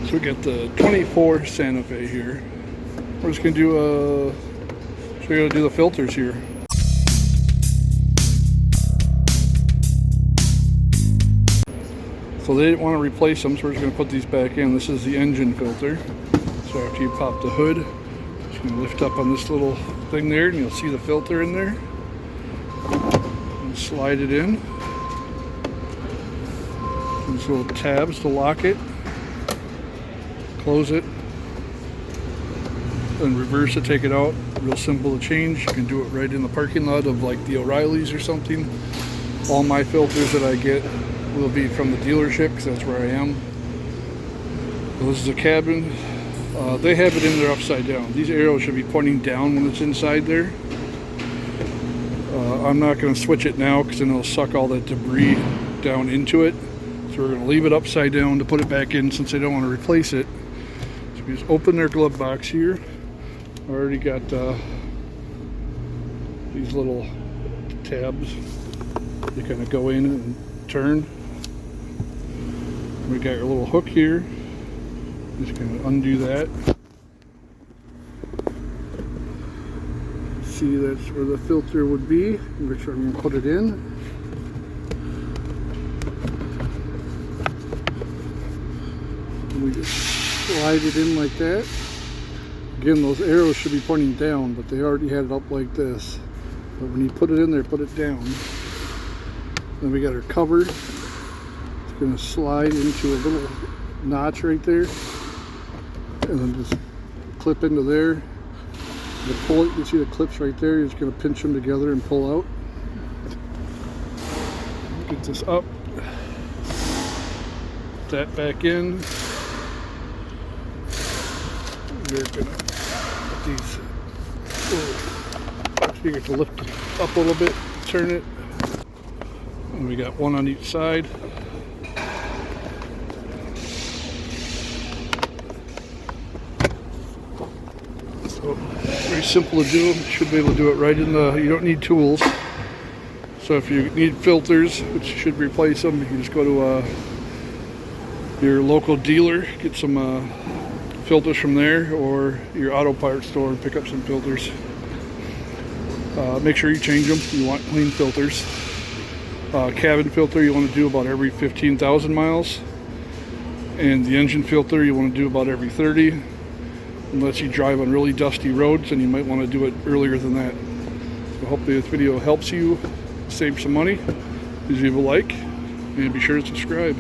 So we got the 24 Santa Fe here. We're just gonna do show you how to do the filters here. So they didn't want to replace them, so we're just gonna put these back in. This is the engine filter. So after you pop the hood, just gonna lift up on this little thing there, and you'll see the filter in there. And slide it in. These little tabs to lock it. Close it. And reverse it, take it out. Real simple to change. You can do it right in the parking lot of like the O'Reilly's or something. All my filters that I get will be from the dealership because that's where I am. So this is a cabin. They have it in there upside down. These arrows should be pointing down when it's inside there. I'm not going to switch it now because then it'll suck all that debris down into it. So we're going to leave it upside down to put it back in since they don't want to replace it. So we just open their glove box here. I already got these little tabs. You kind of go in and turn. We got your little hook here. Just going to undo that. See, that's where the filter would be, which I'm going to put it in. And we just slide it in like that. Again, those arrows should be pointing down, but they already had it up like this. But when you put it in there, put it down. Then we got our cover. It's going to slide into a little notch right there. And then just clip into there. You pull it, you see the clips right there. You're just going to pinch them together and pull out. Get this up. Put that back in. You're going to put these. You get to lift it up a little bit, turn it. And we got one on each side. So very simple to do. You should be able to do it right in the, you don't need tools. So if you need filters, which should replace them, you can just go to your local dealer, get some filters from there, or your auto parts store and pick up some filters. Make sure you change them. You want clean filters. Cabin filter you want to do about every 15,000 miles, and the engine filter you want to do about every 30. Unless you drive on really dusty roads, and you might want to do it earlier than that. So hopefully this video helps you save some money. Please leave a like and be sure to subscribe.